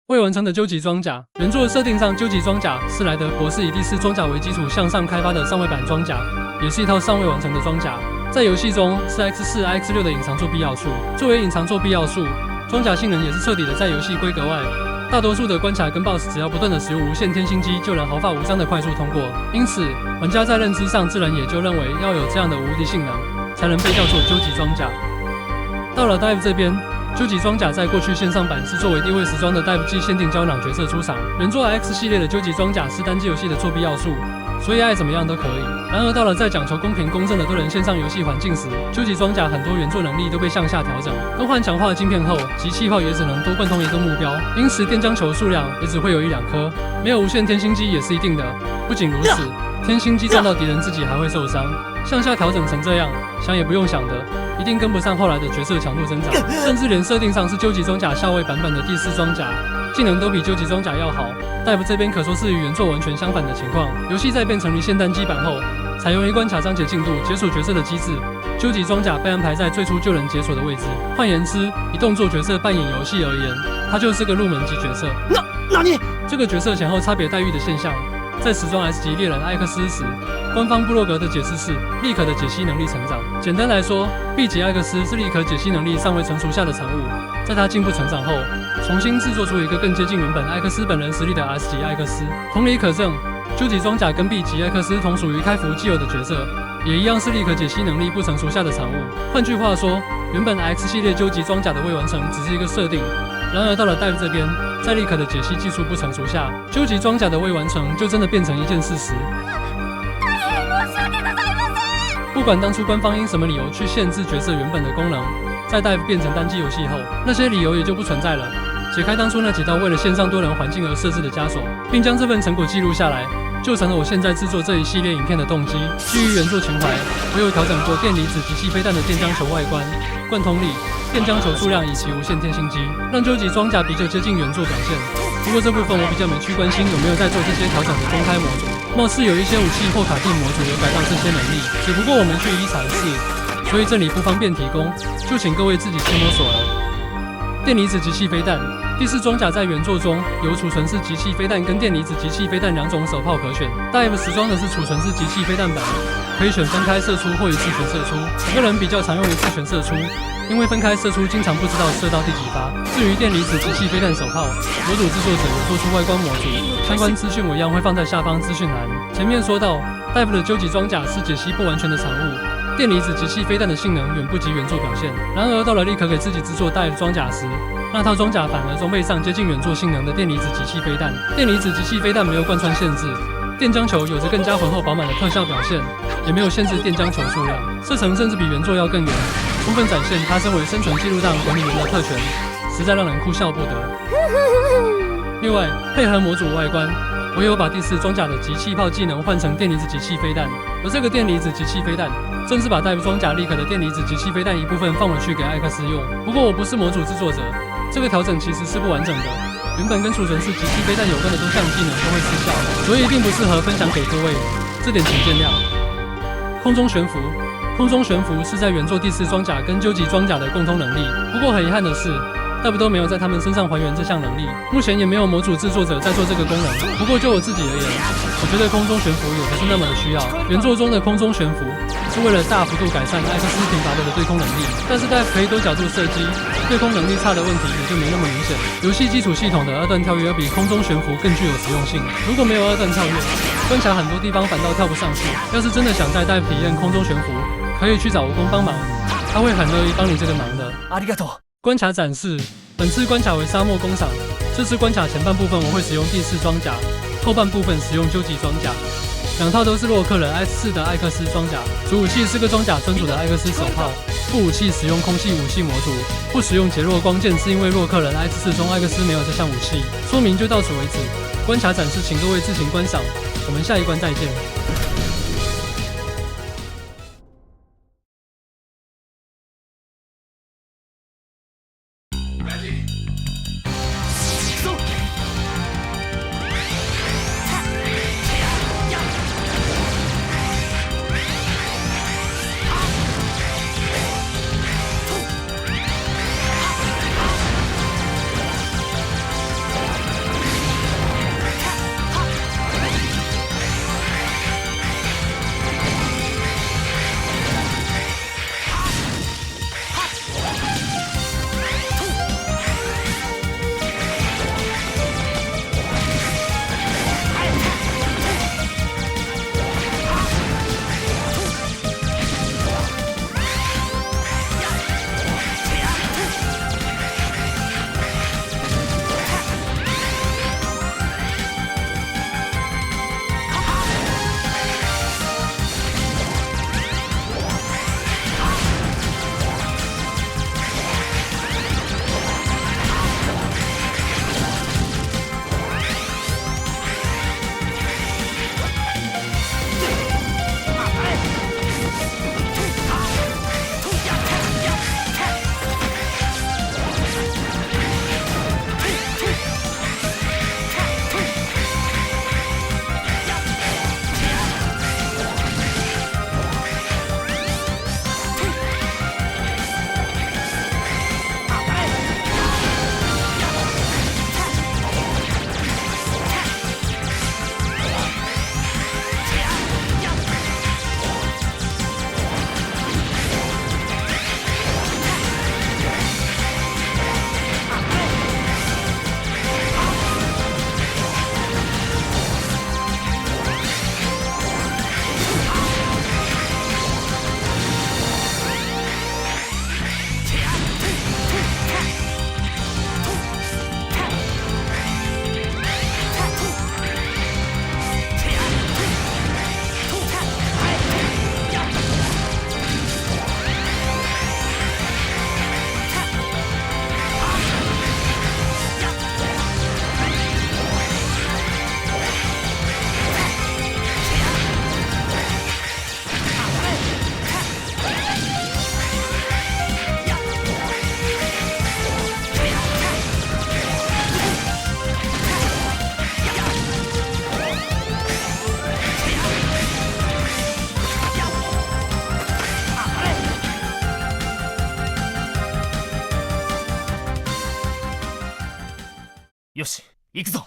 未完成的究极装甲。原作设定上，究极装甲是莱德博士以第4装甲为基础向上开发的上位版装甲，也是一套尚未完成的装甲。在游戏中是 X4、X6 的隐藏作弊要素。作为隐藏作弊要素，装甲性能也是彻底的在游戏规格外。大多数的关卡跟 BOSS 只要不断的使用无限天星机，就能毫发无伤的快速通过。因此，玩家在认知上自然也就认为要有这样的无敌性能，才能被叫做究极装甲。到了 Dive 这边，究极装甲在过去线上版是作为低位时装的 Dive 季限定胶囊角色出场。原作 X 系列的究极装甲是单机游戏的作弊要素，所以爱怎么样都可以。然而到了在讲求公平公正的多人线上游戏环境时，究极装甲很多原作能力都被向下调整，更换强化晶片后，其气泡也只能多贯通一个目标，因此电浆球数量也只会有1、2颗，没有无限天星机也是一定的。不仅如此，天星机撞到敌人自己还会受伤。向下调整成这样，想也不用想的，一定跟不上后来的角色强度增长，甚至连设定上是究极装甲校尉版本的第4装甲，技能都比究极装甲要好。Dive 这边可说是与原作完全相反的情况。游戏在变成离线单机版后，采用一关卡章节进度解锁角色的机制，究极装甲被安排在最初就能解锁的位置。换言之，以动作角色扮演游戏而言，它就是个入门级角色。那你这个角色前后差别待遇的现象，在时装 S 级猎人艾克斯时，官方部落格的解释是利可的解析能力成长。简单来说 ，B 级艾克斯是利可解析能力尚未成熟下的产物，在他进步成长后，重新制作出一个更接近原本艾克斯本人实力的 S 级艾克斯。同理可证，究极装甲跟 B 级艾克斯同属于开服既有的角色，也一样是利可解析能力不成熟下的产物。换句话说，原本 X 系列究极装甲的未完成只是一个设定，然而到了 Dive 这边，在利可的解析技术不成熟下，究极装甲的未完成就真的变成一件事实。不管当初官方因什么理由去限制角色原本的功能，在 Dive 变成单机游戏后，那些理由也就不存在了。解开当初那几道为了线上多人环境而设置的枷锁，并将这份成果记录下来，就成了我现在制作这一系列影片的动机。基于原作情怀，我有调整过电离子及其飞弹的电浆球外观、贯通力、电浆球数量以及无限天星机，让究极装甲比较接近原作表现。不过这部分我比较没去关心有没有在做这些调整的公开模组，貌似有一些武器或卡定模组有改到这些能力，只不过我没去一一尝试，所以这里不方便提供，就请各位自己去摸索了。电离子及其飞弹，第4装甲在原作中有储存式集气飞弹跟电离子集气飞弹2种手炮可选。Dive 时装的是储存式集气飞弹版，可以选分开射出或一次全射出。我个人比较常用一次全射出，因为分开射出经常不知道射到第几发。至于电离子集气飞弹手炮，模组制作者有做出外观模组，相关资讯我一样会放在下方资讯栏。前面说到 Dive 的究极装甲是解析不完全的产物，电离子集气飞弹的性能远不及原作表现。然而到了利可给自己制作Dive装甲时，那套装甲反而装备上接近原作性能的电离子集气飞弹。电离子集气飞弹没有贯穿限制，电浆球有着更加浑厚饱满的特效表现，也没有限制电浆球数量，射程甚至比原作要更远，充分展现它身为生存记录档管理员的特权，实在让人哭笑不得。另外，配合模组外观，我有把第4装甲的集气炮技能换成电离子集气飞弹，而这个电离子集气飞弹正是把Dive装甲利可的电离子集气飞弹一部分放回去给艾克斯用。不过我不是模组制作者，这个调整其实是不完整的，原本跟储存式集气飞弹有关的多项技能都会失效，所以并不适合分享给各位，这点请见谅。空中悬浮，空中悬浮是在原作第4装甲跟究极装甲的共通能力，不过很遗憾的是Dive都没有在他们身上还原这项能力，目前也没有模组制作者在做这个功能。不过就我自己而言，我觉得空中悬浮也不是那么的需要。原作中的空中悬浮是为了大幅度改善艾克斯平拔的对空能力，但是Dive可以多角度射击，对空能力差的问题也就没那么明显。游戏基础系统的2段跳跃要比空中悬浮更具有实用性，如果没有2段跳跃，关卡很多地方反倒跳不上去。要是真的想在Dive体验空中悬浮，可以去找蜈蚣帮忙，他会很乐意帮你这个忙的。ありがとう。关卡展示，本次关卡为沙漠工厂。这次关卡前半部分我会使用第4装甲，后半部分使用究极装甲。2套都是洛克人 S4 的艾克斯装甲，主武器是个装甲村主的艾克斯手炮，副武器使用空气武器模组，不使用杰洛光剑是因为洛克人 S4 中艾克斯没有这项武器。说明就到此为止，关卡展示请各位自行观赏，我们下一关再见。よし、行くぞ。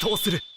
祈祷する。